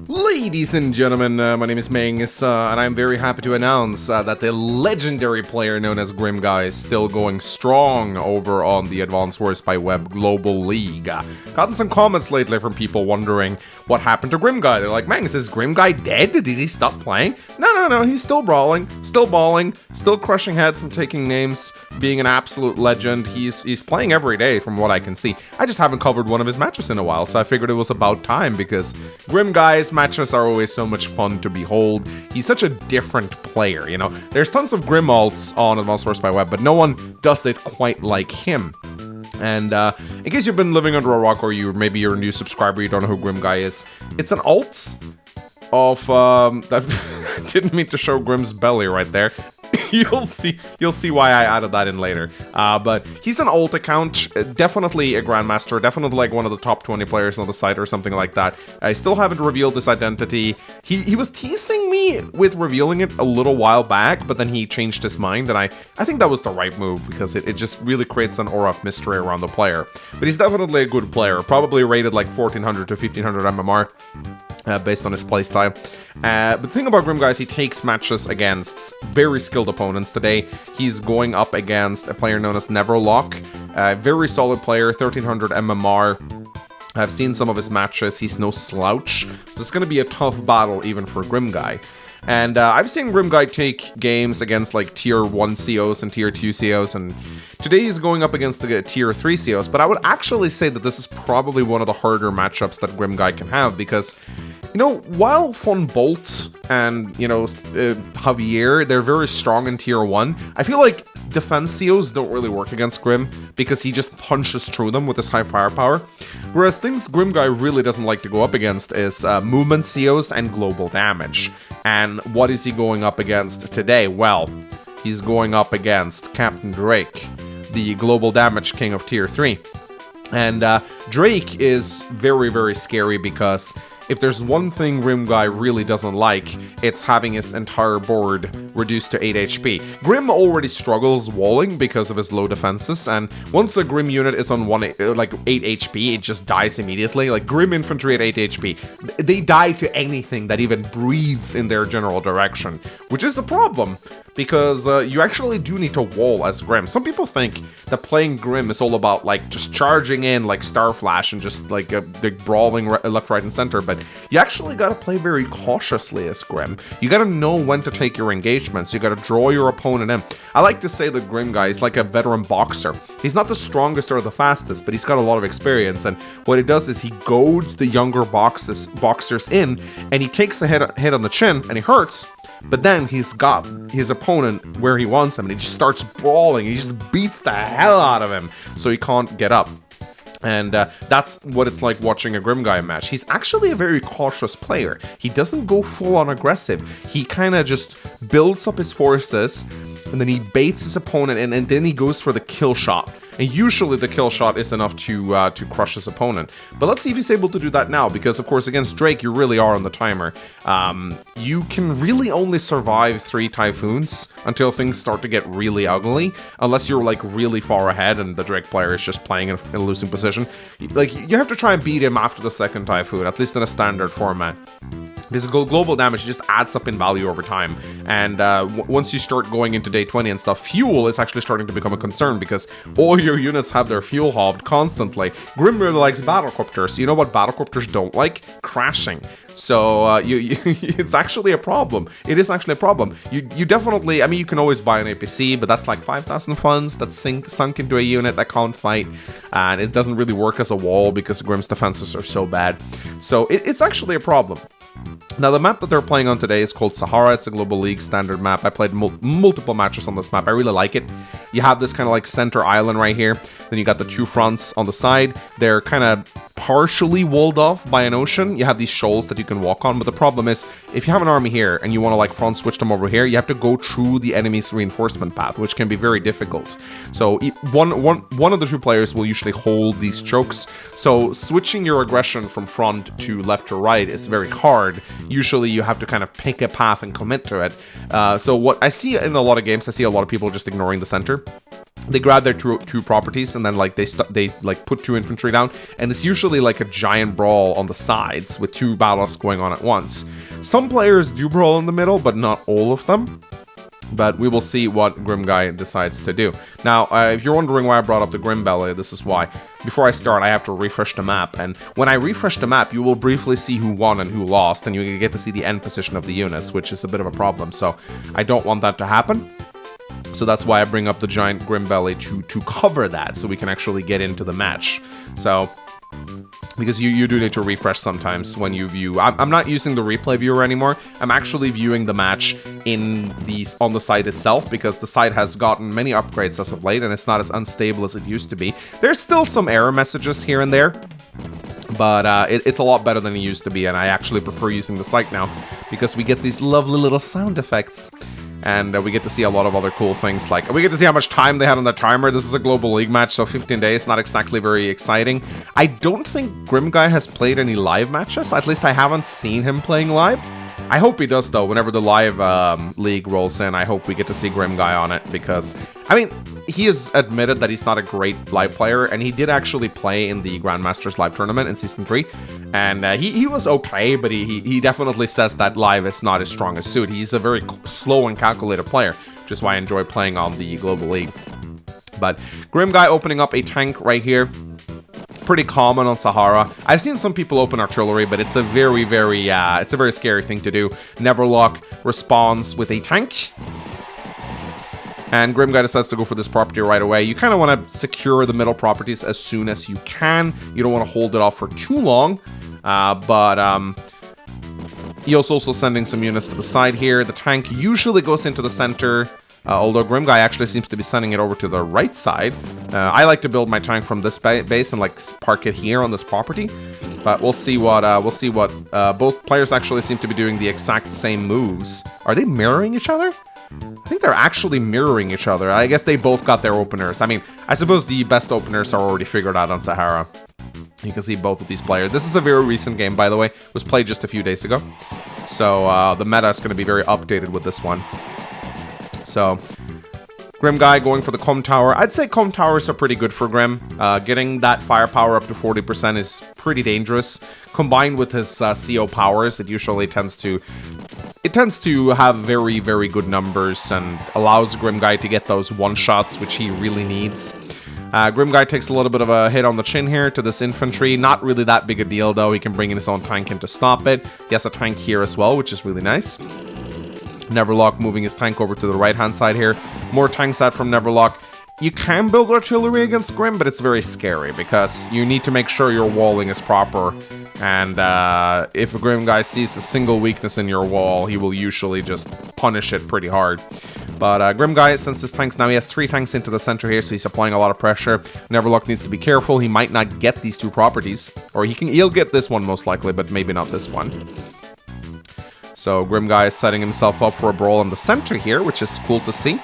Ladies and gentlemen, my name is Mangs, and I'm very happy to announce that the legendary player known as Grimm Guy is still going strong over on the Advanced Wars by Web Global League. Gotten some comments lately from people wondering what happened to Grimm Guy. They're like, Mangs, is Grimm Guy dead? Did he stop playing? No, he's still brawling, still balling, still crushing heads and taking names, being an absolute legend. He's playing every day from what I can see. I just haven't covered one of his matches in a while, so I figured it was about time because Grimm Guy's matches are always so much fun to behold. He's such a different player, you know? There's tons of Grimm alts on Advanced Wars by Web, but no one does it quite like him. And in case you've been living under a rock or maybe you're a new subscriber, you don't know who Grimm Guy is, it's an alt of, that didn't mean to show Grimm's belly right there. You'll see why I added that in later. But he's an alt account, definitely a grandmaster, definitely like one of the top 20 players on the site or something like that. I still haven't revealed his identity. He was teasing me with revealing it a little while back, but then he changed his mind, and I think that was the right move because it just really creates an aura of mystery around the player. But he's definitely a good player, probably rated like 1400 to 1500 MMR. Based on his playstyle. But the thing about Grimm Guy is he takes matches against very skilled opponents. Today, he's going up against a player known as Neverlock. Very solid player, 1300 MMR. I've seen some of his matches. He's no slouch. So it's going to be a tough battle even for Grimm Guy. And I've seen Grimm Guy take games against like tier 1 COs and tier 2 COs, and today he's going up against the tier 3 COs, but I would actually say that this is probably one of the harder matchups that Grimm Guy can have, because, you know, while Von Bolt and, you know, Javier, they're very strong in tier 1, I feel like defense COs don't really work against Grimm, because he just punches through them with his high firepower, whereas things Grimm Guy really doesn't like to go up against is movement COs and global damage. And what is he going up against today? Well, he's going up against Captain Drake, the global damage king of tier 3. And Drake is very, very scary because if there's one thing Grimm Guy really doesn't like, it's having his entire board reduced to 8 HP. Grimm already struggles walling because of his low defenses, and once a Grimm unit is on 8 HP, it just dies immediately. Like Grimm infantry at 8 HP, they die to anything that even breathes in their general direction, which is a problem, because you actually do need to wall as Grimm. Some people think that playing Grimm is all about like just charging in like Star Flash and just like brawling left, right, and center, but you actually gotta play very cautiously as Grimm. You gotta know when to take your engagements. You gotta draw your opponent in. I like to say that Grimm Guy is like a veteran boxer. He's not the strongest or the fastest, but he's got a lot of experience, and what he does is he goads the younger boxers in, and he takes a hit on the chin, and he hurts, but then he's got his opponent where he wants him, and he just starts brawling. He just beats the hell out of him, so he can't get up. And that's what it's like watching a Grimm Guy match. He's actually a very cautious player. He doesn't go full-on aggressive. He kind of just builds up his forces, and then he baits his opponent, and then he goes for the kill shot. And usually the kill shot is enough to crush his opponent. But let's see if he's able to do that now, because of course against Drake you really are on the timer. You can really only survive 3 Typhoons until things start to get really ugly, unless you're like really far ahead and the Drake player is just playing in a losing position. Like, you have to try and beat him after the 2nd Typhoon, at least in a standard format. Because global damage just adds up in value over time, and once you start going into day 20 and stuff, fuel is actually starting to become a concern, because all your units have their fuel halved constantly. Grimm really likes battlecopters. You know what battlecopters don't like? Crashing. So it's actually a problem. It is actually a problem. You definitely, I mean, you can always buy an APC, but that's like 5,000 funds that's sunk into a unit that can't fight, and it doesn't really work as a wall because Grimm's defenses are so bad. So it's actually a problem. Now, the map that they're playing on today is called Sahara. It's a Global League standard map. I played multiple matches on this map. I really like it. You have this kind of like center island right here. Then you got the 2 fronts on the side. They're kind of partially walled off by an ocean. You have these shoals that you can walk on, but the problem is, if you have an army here and you want to like front switch them over here, you have to go through the enemy's reinforcement path, which can be very difficult. So one of the 2 players will usually hold these chokes. So switching your aggression from front to left to right is very hard. Usually you have to kind of pick a path and commit to it. So what I see in a lot of games, I see a lot of people just ignoring the center. they grab their two properties and then like they like put 2 infantry down, and it's usually like a giant brawl on the sides with 2 battles going on at once. Some players do brawl in the middle, but not all of them. But we will see what Grimm guy decides to do. Now, if you're wondering why I brought up the Grimm belly, this is why. Before I start, I have to refresh the map, and when I refresh the map, you will briefly see who won and who lost, and you get to see the end position of the units, which is a bit of a problem, so I don't want that to happen. So that's why I bring up the giant Grimm belly to cover that, so we can actually get into the match. So, because you do need to refresh sometimes when you view. I'm not using the replay viewer anymore. I'm actually viewing the match on the site itself, because the site has gotten many upgrades as of late, and it's not as unstable as it used to be. There's still some error messages here and there, but it's a lot better than it used to be, and I actually prefer using the site now, because we get these lovely little sound effects. And we get to see a lot of other cool things, like we get to see how much time they had on the timer. This is a global league match, so 15 days, not exactly very exciting. I don't think Grimm guy has played any live matches. At least I haven't seen him playing live. I hope he does, though. Whenever the live league rolls in, I hope we get to see Grimm guy on it, because, I mean, he has admitted that he's not a great live player, and he did actually play in the Grandmasters live tournament in Season 3, and he was okay, but he definitely says that live is not his strongest suit. He's a very slow and calculated player, which is why I enjoy playing on the Global League. But Grimm guy opening up a tank right here. Pretty common on Sahara. I've seen some people open artillery, but it's a very scary thing to do. Neverlock responds with a tank. And Grimm guy decides to go for this property right away. You kind of want to secure the middle properties as soon as you can. You don't want to hold it off for too long. He's also sending some units to the side here. The tank usually goes into the center. Although Grimm guy actually seems to be sending it over to the right side. I like to build my tank from this base and like park it here on this property. But we'll see what both players actually seem to be doing the exact same moves. Are they mirroring each other? I think they're actually mirroring each other. I guess they both got their openers. I mean, I suppose the best openers are already figured out on Sahara. You can see both of these players. This is a very recent game, by the way. It was played just a few days ago. So the meta is going to be very updated with this one. So, Grimm guy going for the Com Tower. I'd say Com Towers are pretty good for Grimm. Getting that firepower up to 40% is pretty dangerous. Combined with his CO powers, it usually tends to have very, very good numbers and allows Grimm guy to get those one-shots, which he really needs. Grimm guy takes a little bit of a hit on the chin here to this infantry. Not really that big a deal, though. He can bring in his own tank in to stop it. He has a tank here as well, which is really nice. Neverlock moving his tank over to the right-hand side here. More tanks out from Neverlock. You can build artillery against Grimm, but it's very scary because you need to make sure your walling is proper. And if a Grimm guy sees a single weakness in your wall, he will usually just punish it pretty hard. But Grimm guy, since his tanks now, he has 3 tanks into the center here, so he's applying a lot of pressure. Neverlock needs to be careful. He might not get these 2 properties, or he'll get this one most likely, but maybe not this one. So Grimm guy is setting himself up for a brawl in the center here, which is cool to see.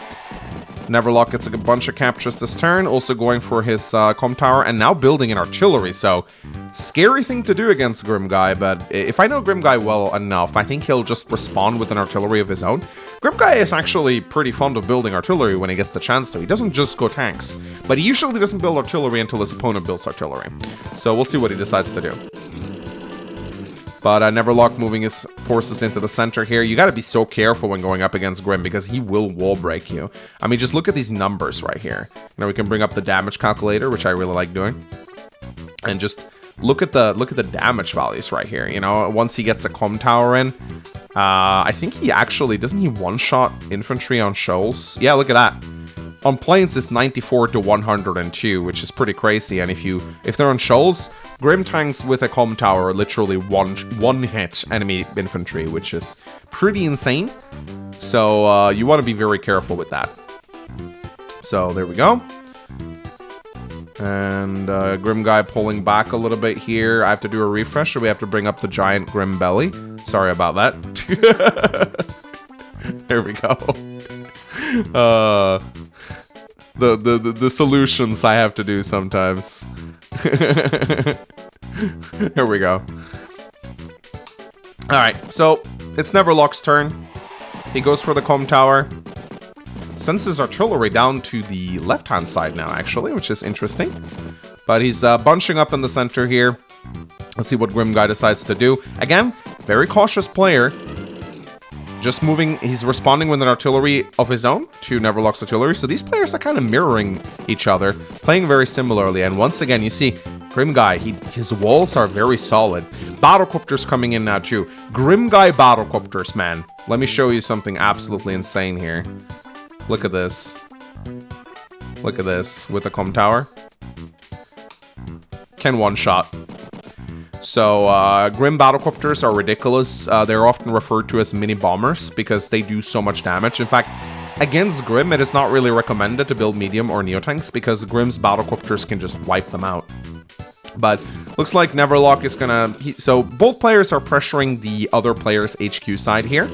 Neverlock gets a bunch of captures this turn, also going for his Com Tower, and now building an artillery, so scary thing to do against Grimm guy, but if I know Grimm guy well enough, I think he'll just respond with an artillery of his own. Grimm guy is actually pretty fond of building artillery when he gets the chance to. He doesn't just go tanks, but he usually doesn't build artillery until his opponent builds artillery. So we'll see what he decides to do. But Neverlock moving his forces into the center here. You gotta be so careful when going up against Grimm because he will wall break you. I mean, just look at these numbers right here. Now we can bring up the damage calculator, which I really like doing. And just look at the damage values right here. You know, once he gets a Com Tower in, I think he actually, doesn't he one-shot infantry on shoals? Yeah, look at that. On planes, it's 94 to 102, which is pretty crazy. And if they're on shoals, Grimm tanks with a Com Tower literally one-hit enemy infantry, which is pretty insane. So you want to be very careful with that. So there we go. And Grimm guy pulling back a little bit here. I have to do a refresh, or we have to bring up the giant Grimm belly. Sorry about that. There we go. The solutions I have to do sometimes. Here we go. Alright, so it's Neverlock's turn. He goes for the Com Tower. sends his artillery down to the left-hand side now, actually, which is interesting. But he's bunching up in the center here. Let's see what Grimm Guy decides to do. Again, very cautious player. Just moving, he's responding with an artillery of his own to Neverlock's artillery. So these players are kind of mirroring each other, playing very similarly. And once again, you see, Grimm Guy, his walls are very solid. Battlecopters coming in now too. Grimm Guy battlecopters, man. Let me show you something absolutely insane here. Look at this. Look at this with the comm tower. Can one-shot. So, Grimm battlecopters are ridiculous. They're often referred to as mini-bombers because they do so much damage. In fact, against Grimm, it is not really recommended to build medium or neotanks because Grimm's battlecopters can just wipe them out. But looks like Neverlock is gonna... So, both players are pressuring the other player's HQ side here.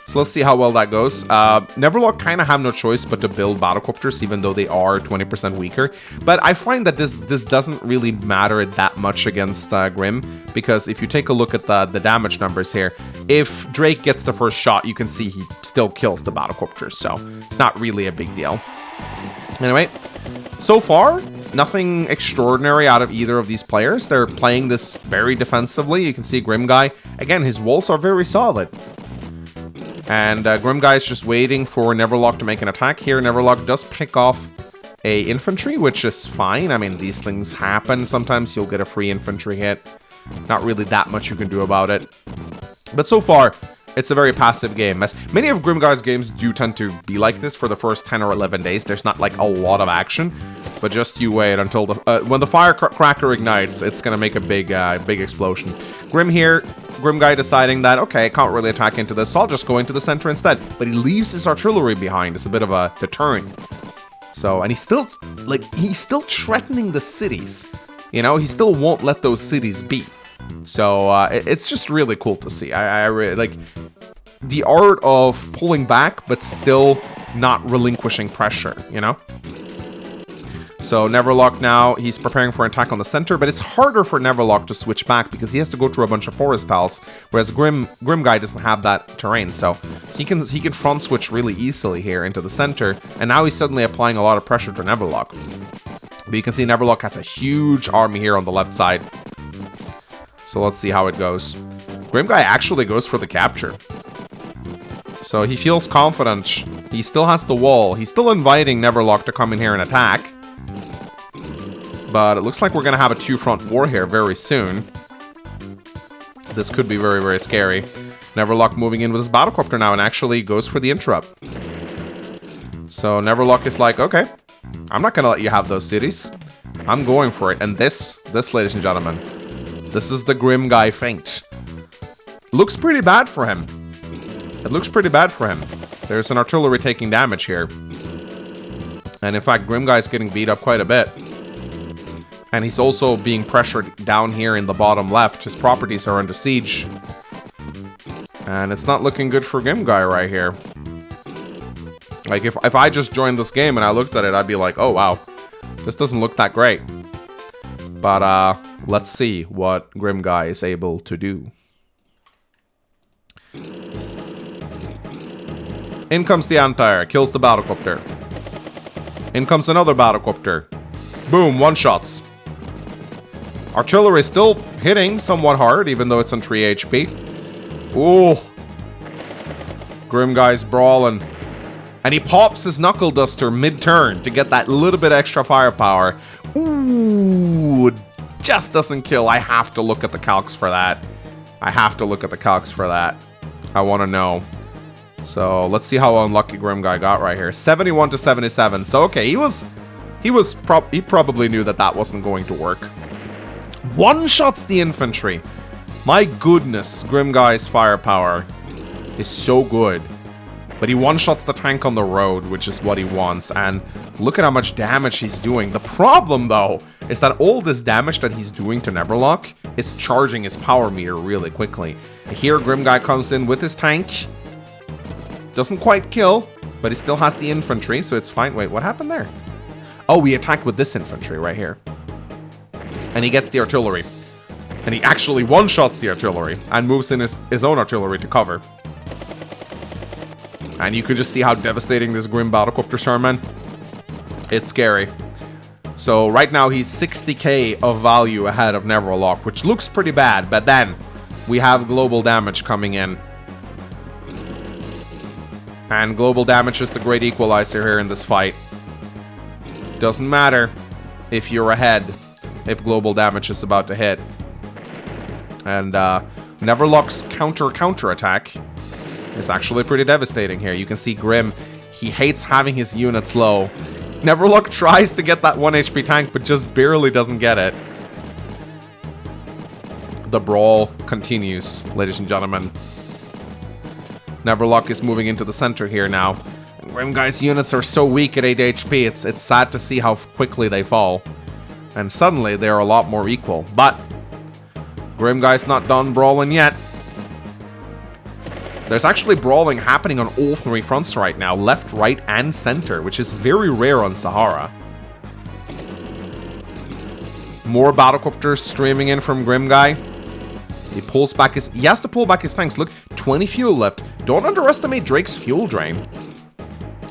So let's see how well that goes. Neverlock kind of have no choice but to build battlecopters, even though they are 20% weaker. But I find that this doesn't really matter that much against Grimm, because if you take a look at the damage numbers here, if Drake gets the first shot, you can see he still kills the battlecopters, so it's not really a big deal. Anyway, so far, nothing extraordinary out of either of these players. They're playing this very defensively. You can see Grimm Guy, again, his walls are very solid. And Grimm Guy is just waiting for Neverlock to make an attack here. Neverlock does pick off a infantry, which is fine. I mean, these things happen. Sometimes you'll get a free infantry hit. Not really that much you can do about it. But so far, it's a very passive game. As many of Grimm Guy's games do tend to be like this for the first 10 or 11 days. There's not like a lot of action, but just you wait until when the firecracker ignites, it's gonna make a big explosion. Grimm here. Grimm Guy deciding that, okay, I can't really attack into this, so I'll just go into the center instead. But he leaves his artillery behind. It's a bit of a deterrent. So, and he's still threatening the cities. You know, he still won't let those cities be. So, it's just really cool to see. I really, like, the art of pulling back, but still not relinquishing pressure, you know? So Neverlock now, he's preparing for an attack on the center, but it's harder for Neverlock to switch back because he has to go through a bunch of forest tiles, whereas Grimm Guy doesn't have that terrain, so he can front switch really easily here into the center, and now he's suddenly applying a lot of pressure to Neverlock. But you can see Neverlock has a huge army here on the left side. So let's see how it goes. Grimm Guy actually goes for the capture. So he feels confident. He still has the wall. He's still inviting Neverlock to come in here and attack. But it looks like we're going to have a two-front war here very soon. This could be very, very scary. Neverlock moving in with his battlecopter now and actually goes for the interrupt. So Neverlock is like, okay, I'm not going to let you have those cities. I'm going for it. And this, ladies and gentlemen, this is the Grimm Guy feint. Looks pretty bad for him. It looks pretty bad for him. There's an artillery taking damage here. And in fact, Grimm Guy's getting beat up quite a bit. And he's also being pressured down here in the bottom left. His properties are under siege. And it's not looking good for Grimm Guy right here. Like, if I just joined this game and I looked at it, I'd be like, oh, wow. This doesn't look that great. But, let's see what Grimm Guy is able to do. In comes the anti-air, kills the battlecopter. In comes another battlecopter. Boom, one-shots. Artillery still hitting somewhat hard, even though it's on 3 HP. Ooh. Grimm Guy's brawling. And he pops his knuckle duster mid-turn to get that little bit extra firepower. Ooh, just doesn't kill. I have to look at the calcs for that. I have to look at the calcs for that. I want to know. So let's see how unlucky Grimm Guy got right here. 71 to 77. So okay, he probably knew that wasn't going to work. One-shots the infantry. My goodness, Grimm Guy's firepower is so good. But he one-shots the tank on the road, which is what he wants. And look at how much damage he's doing. The problem, though, is that all this damage that he's doing to Neverlock is charging his power meter really quickly. Here, Grimm Guy comes in with his tank. Doesn't quite kill, but he still has the infantry, so it's fine. Wait, what happened there? Oh, we attacked with this infantry right here. And he gets the artillery. And he actually one-shots the artillery and moves in his own artillery to cover. And you can just see how devastating this Grimm battlecopters are, man. It's scary. So right now he's 60k of value ahead of Neverlock, which looks pretty bad. But then we have global damage coming in. And global damage is the great equalizer here in this fight. Doesn't matter if you're ahead, if global damage is about to hit. And Neverlock's counter attack is actually pretty devastating here. You can see Grimm, he hates having his units low. Neverlock tries to get that 1 HP tank, but just barely doesn't get it. The brawl continues, ladies and gentlemen. Neverlock is moving into the center here now. And Grimm Guy's units are so weak at 8 HP, it's sad to see how quickly they fall. And suddenly, they're a lot more equal. But Grimm Guy's not done brawling yet. There's actually brawling happening on all three fronts right now, left, right, and center, which is very rare on Sahara. More battlecopters streaming in from Grimm Guy. He pulls back his... He has to pull back his tanks. Look, 20 fuel left. Don't underestimate Drake's fuel drain.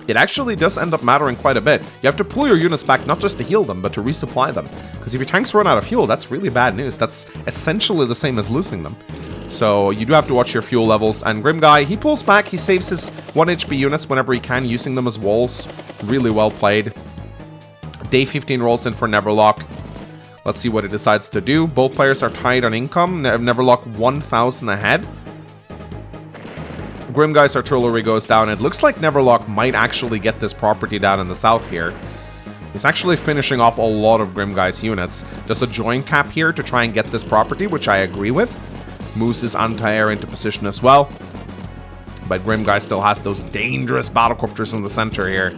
It actually does end up mattering quite a bit. You have to pull your units back not just to heal them, but to resupply them. Because if your tanks run out of fuel, that's really bad news. That's essentially the same as losing them. So you do have to watch your fuel levels. And Grimm Guy, he pulls back. He saves his 1 HP units whenever he can, using them as walls. Really well played. Day 15 rolls in for Neverlock. Let's see what he decides to do. Both players are tied on income. Neverlock 1,000 ahead. Grimm Guy's artillery goes down. It looks like Neverlock might actually get this property down in the south here. He's actually finishing off a lot of Grimm Guy's units. Does a join cap here to try and get this property, which I agree with. Moves his anti-air into position as well. But Grimm Guy still has those dangerous battlecopters in the center here.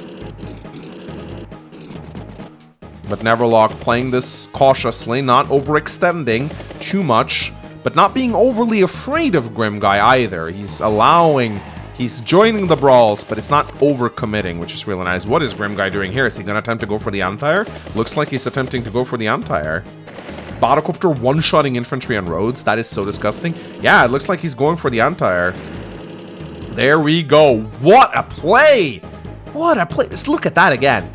But Neverlock playing this cautiously, not overextending too much, but not being overly afraid of Grimm Guy either. He's joining the brawls, but it's not overcommitting, which is really nice. What is Grimm Guy doing here? Is he going to attempt to go for the anti-air? Looks like he's attempting to go for the anti-air. Battlecopter one-shotting infantry on roads. That is so disgusting. Yeah, it looks like he's going for the anti-air. There we go. What a play! What a play. Let's look at that again.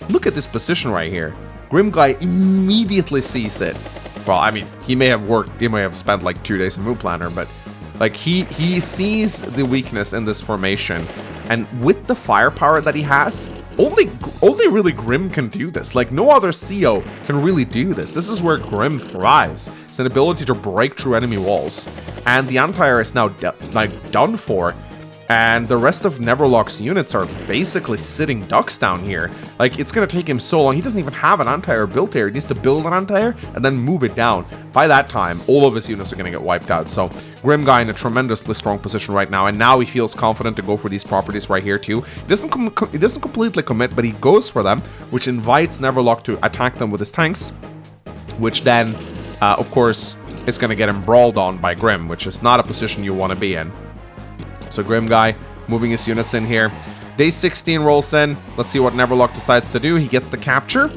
Look at this position right here. Grimm Guy immediately sees it. Well, I mean, he may have spent like 2 days in Move Planner, but like he sees the weakness in this formation, and with the firepower that he has, only really Grimm can do this. Like no other CO can really do this. This is where Grimm thrives. It's an ability to break through enemy walls, and the anti-air is now done for. And the rest of Neverlock's units are basically sitting ducks down here. Like, it's going to take him so long. He doesn't even have an anti-air built here. He needs to build an anti-air and then move it down. By that time, all of his units are going to get wiped out. So, Grimm Guy in a tremendously strong position right now. And now he feels confident to go for these properties right here, too. He doesn't completely commit, but he goes for them, which invites Neverlock to attack them with his tanks. Which then, of course, is going to get him brawled on by Grimm, which is not a position you want to be in. So Grimm Guy moving his units in here. Day 16 rolls in. Let's see what Neverlock decides to do. He gets the capture.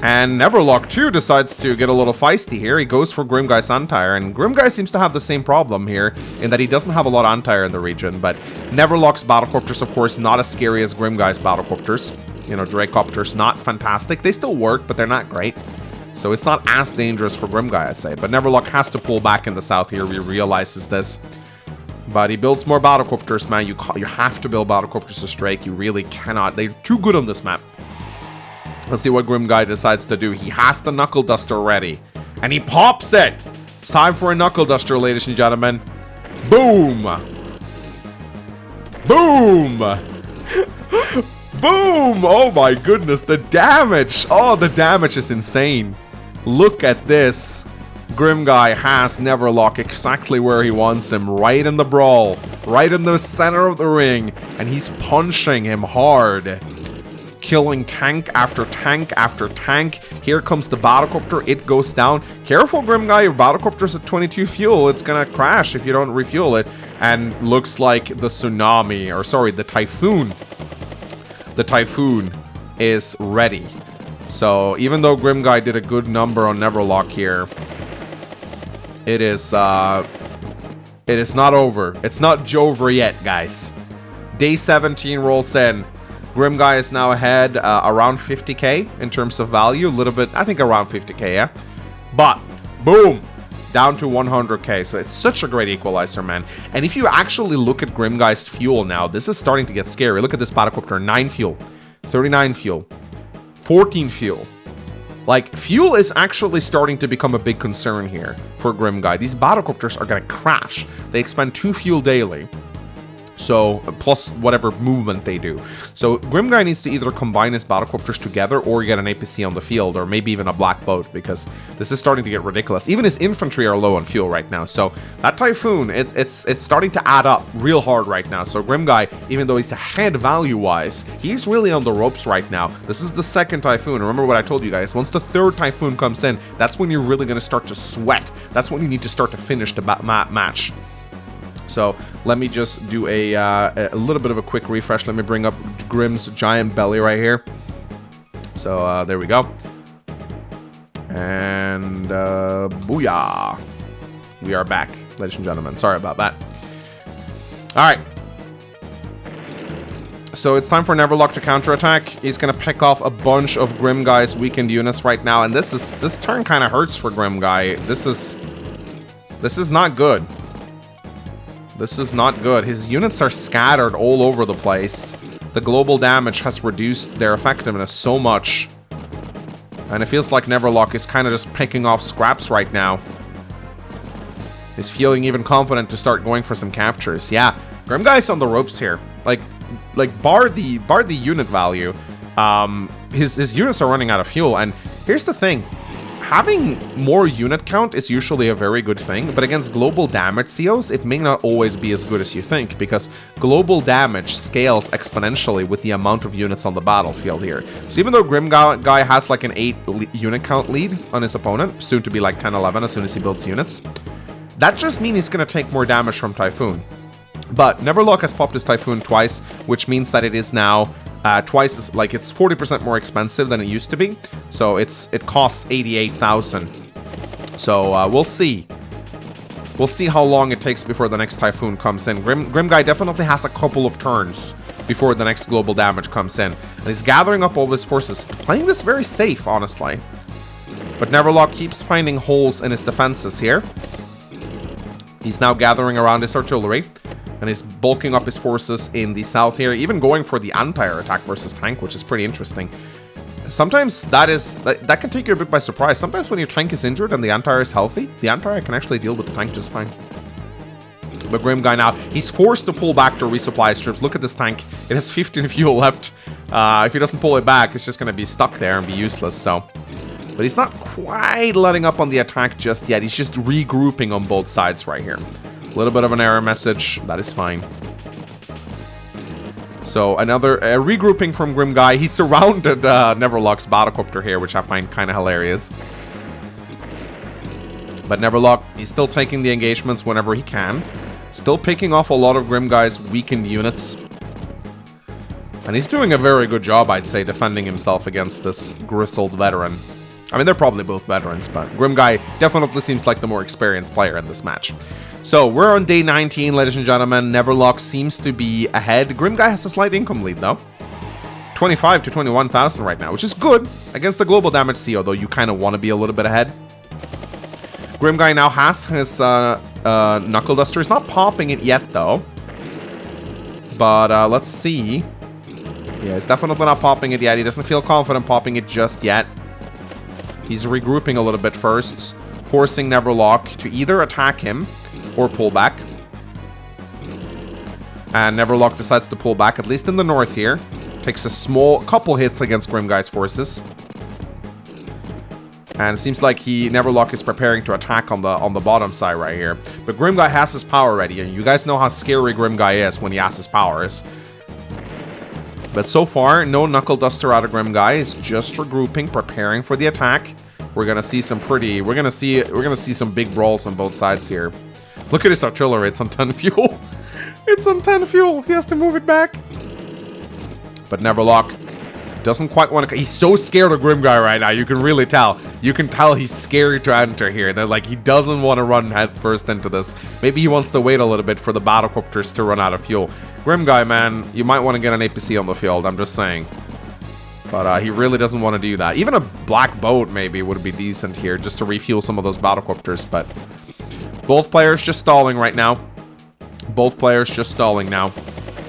And Neverlock too decides to get a little feisty here. He goes for Grimm Guy's anti-air, and Grimm Guy seems to have the same problem here in that he doesn't have a lot of anti-air in the region, but Neverlock's battlecopters, of course, not as scary as Grimm Guy's battlecopters. You know, Drakecopters, not fantastic. They still work, but they're not great. So it's not as dangerous for Grimm Guy, I say. But Neverlock has to pull back in the south here. He realizes this. But he builds more battlecopters, man. You have to build battlecopters to Drake. You really cannot. They're too good on this map. Let's see what Grimm Guy decides to do. He has the Knuckle Duster ready. And he pops it! It's time for a Knuckle Duster, ladies and gentlemen. Boom! Boom! Boom! Oh my goodness, the damage! Oh, the damage is insane. Look at this. Grimm Guy has Neverlock exactly where he wants him, right in the brawl, right in the center of the ring, and he's punching him hard. Killing tank after tank after tank. Here comes the battlecopter, it goes down. Careful, Grimm Guy, your battlecopter's at 22 fuel, it's gonna crash if you don't refuel it. And looks like the tsunami, or sorry, the typhoon. The typhoon is ready. So even though Grimm Guy did a good number on Neverlock here, it is It is not over. It's not over yet, guys. Day 17 rolls in. Grimm guy is now ahead around 50k in terms of value. A little bit, I think around 50k, yeah? But, boom! Down to 100k. So it's such a great equalizer, man. And if you actually look at Grimm guy's fuel now, this is starting to get scary. Look at this battlecopter. 9 fuel. 39 fuel. 14 fuel. Like, fuel is actually starting to become a big concern here for Grimm guy. These battlecopters are gonna crash. They expend 2 fuel daily. So, plus whatever movement they do. So, Grimm guy needs to either combine his battlecopters together or get an APC on the field, or maybe even a black boat, because this is starting to get ridiculous. Even his infantry are low on fuel right now. So, that Typhoon, it's starting to add up real hard right now. So, Grimm guy, even though he's ahead value-wise, he's really on the ropes right now. This is the second Typhoon. Remember what I told you guys. Once the third Typhoon comes in, that's when you're really going to start to sweat. That's when you need to start to finish the match. So let me just do a little bit of a quick refresh. Let me bring up Grimm's giant belly right here. So there we go. And booyah. We are back, ladies and gentlemen. Sorry about that. All right. So it's time for Neverlock to counterattack. He's going to pick off a bunch of Grimm guy's weakened units right now. And this turn kind of hurts for Grimm guy. This is not good. This is not good. His units are scattered all over the place. The global damage has reduced their effectiveness so much. And it feels like Neverlock is kind of just picking off scraps right now. He's feeling even confident to start going for some captures. Yeah, Grimm guy's on the ropes here. Like bar the unit value, his units are running out of fuel. And here's the thing. Having more unit count is usually a very good thing, but against global damage COs, it may not always be as good as you think, because global damage scales exponentially with the amount of units on the battlefield here. So even though Grimm guy has like an 8 unit count lead on his opponent, soon to be like 10, 11 as soon as he builds units, that just means he's going to take more damage from Typhoon. But Neverlock has popped his Typhoon twice, which means that it is now twice as, like, it's 40% more expensive than it used to be. So it costs 88,000. So we'll see. We'll see how long it takes before the next Typhoon comes in. Grimm guy definitely has a couple of turns before the next global damage comes in. And he's gathering up all his forces, playing this very safe, honestly. But Neverlock keeps finding holes in his defenses here. He's now gathering around his artillery. And he's bulking up his forces in the south here, even going for the anti-air attack versus tank, which is pretty interesting. Sometimes that can take you a bit by surprise. Sometimes when your tank is injured and the anti-air is healthy, the anti-air can actually deal with the tank just fine. But Grimm guy now, he's forced to pull back to resupply his troops. Look at this tank. It has 15 fuel left. If he doesn't pull it back, it's just going to be stuck there and be useless, so... But he's not quite letting up on the attack just yet. He's just regrouping on both sides right here. A little bit of an error message. That is fine. So another regrouping from Grimm guy. He surrounded Neverlock's battlecopter here, which I find kind of hilarious. But Neverlock, he's still taking the engagements whenever he can. Still picking off a lot of Grimm guy's weakened units. And he's doing a very good job, I'd say, defending himself against this grizzled veteran. I mean, they're probably both veterans, but Grimm guy definitely seems like the more experienced player in this match. So, we're on day 19, ladies and gentlemen. Neverlock seems to be ahead. Grimm guy has a slight income lead, though. 25 to 21,000 right now, which is good. Against the global damage CO, though, you kind of want to be a little bit ahead. Grimm guy now has his knuckle duster. He's not popping it yet, though. But let's see. Yeah, he's definitely not popping it yet. He doesn't feel confident popping it just yet. He's regrouping a little bit first, forcing Neverlock to either attack him or pull back. And Neverlock decides to pull back, at least in the north here. Takes a couple hits against Grimm guy's forces. And it seems like Neverlock is preparing to attack on the bottom side right here. But Grimm guy has his power ready, and you guys know how scary Grimm guy is when he has his powers. But so far, no knuckle duster out of Grimm guy. He's just regrouping, preparing for the attack. We're gonna see some we're gonna see some big brawls on both sides here. Look at his artillery, it's on 10 fuel. It's on 10 fuel. He has to move it back. But Neverlock, Doesn't quite want to... He's so scared of Grimm Guy right now. You can really tell. You can tell he's scared to enter here. They're like, he doesn't want to run head first into this. Maybe he wants to wait a little bit for the battlecopters to run out of fuel. Grimm Guy, man, you might want to get an APC on the field. I'm just saying. But he really doesn't want to do that. Even a black boat maybe would be decent here, just to refuel some of those battlecopters. But both players just stalling right now. Both players just stalling now.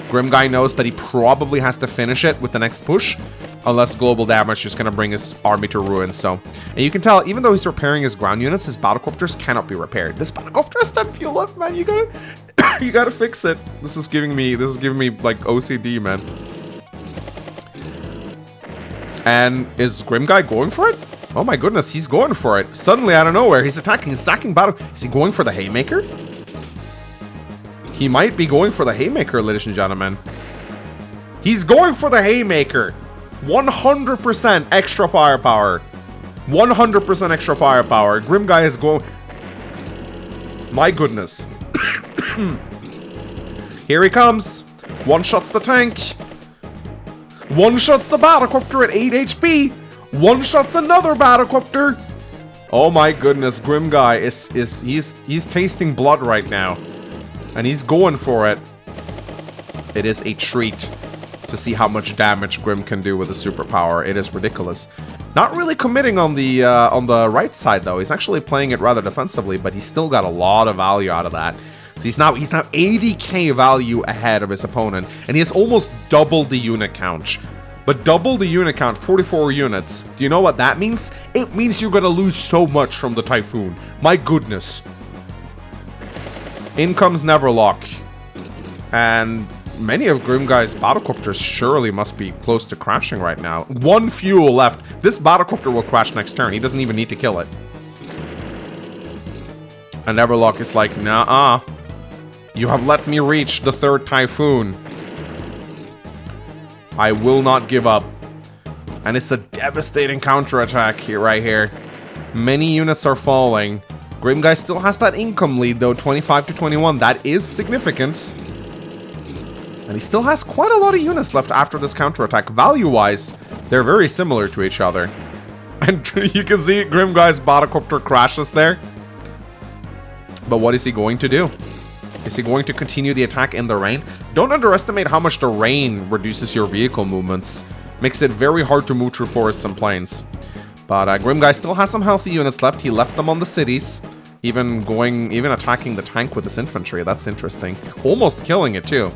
Grimm Guy knows that he probably has to finish it with the next push, unless global damage is just going to bring his army to ruin. So, and you can tell, even though he's repairing his ground units, his battlecopters cannot be repaired. This battlecopter has 10 fuel left, man. You gotta, you gotta fix it. This is giving me like OCD, man. And is Grimm Guy going for it? Oh my goodness, he's going for it. Suddenly, out of nowhere, he's attacking, he's stacking battle. Is he going for the haymaker? He might be going for the haymaker, ladies and gentlemen. He's going for the haymaker. 100% extra firepower. 100% extra firepower. Grimm Guy is going... My goodness. Here he comes. One-shots the tank. One-shots the battlecopter at 8 HP. One-shots another battlecopter. Oh my goodness, Grimm Guy he's tasting blood right now. And he's going for it. It is a treat to see how much damage Grimm can do with a superpower. It is ridiculous. Not really committing on the right side though. He's actually playing it rather defensively, but he's still got a lot of value out of that. So he's now 80k value ahead of his opponent, and he has almost doubled the unit count. But double the unit count, 44 units. Do you know what that means? It means you're gonna lose so much from the Typhoon. My goodness. In comes Neverlock. And many of Grimm Guy's battlecopters surely must be close to crashing right now. One fuel left. This battlecopter will crash next turn. He doesn't even need to kill it. And Neverlock is like, nah-uh. You have let me reach the third Typhoon. I will not give up. And it's a devastating counterattack here, right here. Many units are falling. Grimm Guy still has that income lead, though, 25 to 21. That is significant. And he still has quite a lot of units left after this counterattack. Value-wise, they're very similar to each other. And you can see Grimm Guy's battlecopter crashes there. But what is he going to do? Is he going to continue the attack in the rain? Don't underestimate how much the rain reduces your vehicle movements. Makes it very hard to move through forests and plains. But Grimm Guy still has some healthy units left. He left them on the cities. Even attacking the tank with his infantry. That's interesting. Almost killing it too.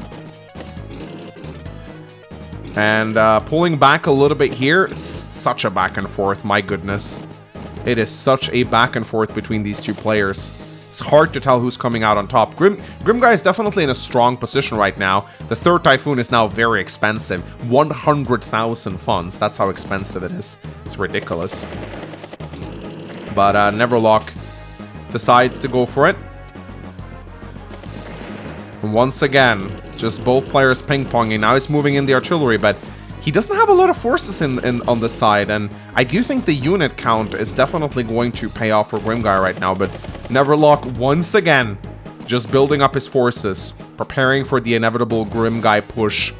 And pulling back a little bit here. It's such a back and forth, my goodness. It is such a back and forth between these two players. It's hard to tell who's coming out on top. Grimm Guy is definitely in a strong position right now. The third Typhoon is now very expensive. 100,000 funds. That's how expensive it is. It's ridiculous. But Neverlock decides to go for it. And once again, just both players ping-ponging. Now he's moving in the artillery, but he doesn't have a lot of forces on this side. And I do think the unit count is definitely going to pay off for Grimm Guy right now, but Neverlock, once again, just building up his forces, preparing for the inevitable Grimm Guy push.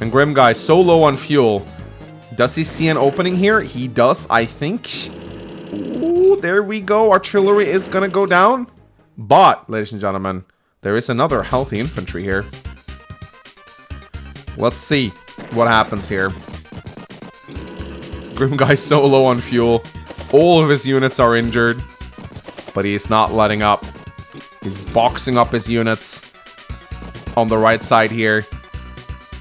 And Grimm Guy, so low on fuel. Does he see an opening here? He does, I think. Ooh, there we go. Artillery is going to go down. But, ladies and gentlemen, there is another healthy infantry here. Let's see what happens here. Grimm Guy so low on fuel. All of his units are injured. But he's not letting up. He's boxing up his units on the right side here.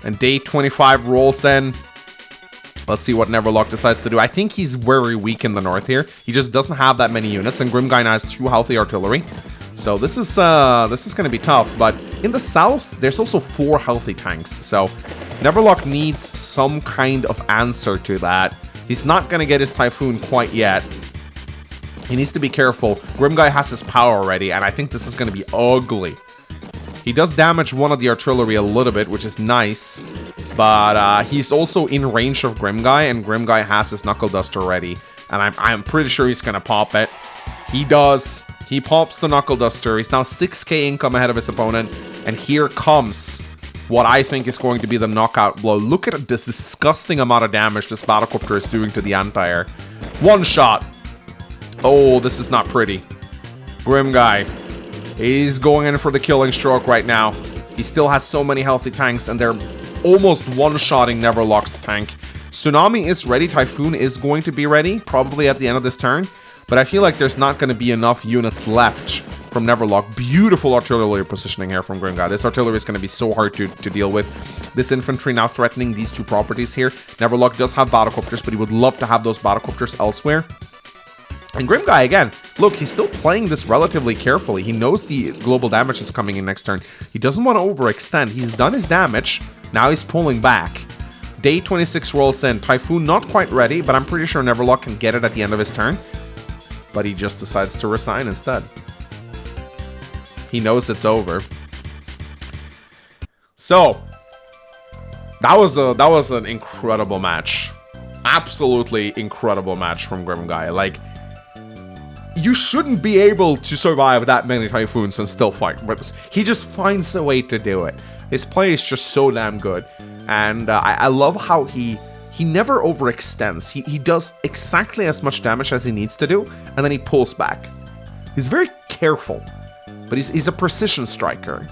And day 25 rolls in. Let's see what Neverlock decides to do. I think he's very weak in the north here. He just doesn't have that many units. And Grimm Guy now has 2 healthy artillery. So this is going to be tough. But in the south, there's also 4 healthy tanks. So Neverlock needs some kind of answer to that. He's not going to get his Typhoon quite yet. He needs to be careful. Grimm Guy has his power ready, and I think this is going to be ugly. He does damage one of the artillery a little bit, which is nice. But he's also in range of Grimm Guy, and Grimm Guy has his Knuckle Duster ready. And I'm pretty sure he's going to pop it. He does. He pops the Knuckle Duster. He's now 6k income ahead of his opponent. And here comes what I think is going to be the knockout blow. Look at this disgusting amount of damage this Battlecopter is doing to the anti-air. One shot. Oh, this is not pretty. Grimm guy. He's going in for the killing stroke right now. He still has so many healthy tanks, and they're almost one-shotting Neverlock's tank. Tsunami is ready. Typhoon is going to be ready, probably at the end of this turn. But I feel like there's not going to be enough units left from Neverlock. Beautiful artillery positioning here from Grimm guy. This artillery is going to be so hard to deal with. This infantry now threatening these two properties here. Neverlock does have Battlecopters, but he would love to have those Battlecopters elsewhere. And Grimm guy, again, look, he's still playing this relatively carefully. He knows the global damage is coming in next turn. He doesn't want to overextend. He's done his damage. Now he's pulling back. Day 26 rolls in. Typhoon not quite ready, but I'm pretty sure Neverlock can get it at the end of his turn. But he just decides to resign instead. He knows it's over. So, that was an incredible match. Absolutely incredible match from Grimm guy. Like, you shouldn't be able to survive that many Typhoons and still fight. But he just finds a way to do it. His play is just so damn good. And I love how he never overextends. He does exactly as much damage as he needs to do, and then he pulls back. He's very careful, but he's a precision striker.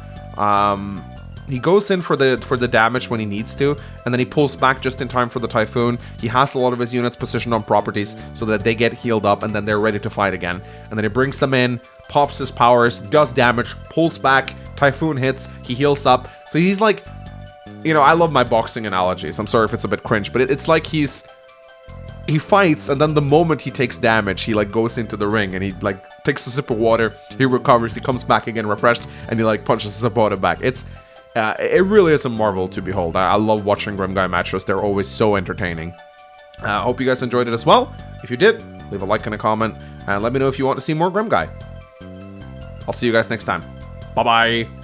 He goes in for the damage when he needs to, and then he pulls back just in time for the Typhoon. He has a lot of his units positioned on properties so that they get healed up, and then they're ready to fight again. And then he brings them in, pops his powers, does damage, pulls back, Typhoon hits, he heals up. So he's like, you know, I love my boxing analogies. I'm sorry if it's a bit cringe, but it's like he fights, and then the moment he takes damage, he like goes into the ring and he like takes a sip of water, he recovers, he comes back again refreshed, and he like punches his opponent back. It really is a marvel to behold. I love watching Grimm guy matches. They're always so entertaining. I hope you guys enjoyed it as well. If you did, leave a like and a comment, and let me know if you want to see more Grimm guy. I'll see you guys next time. Bye-bye.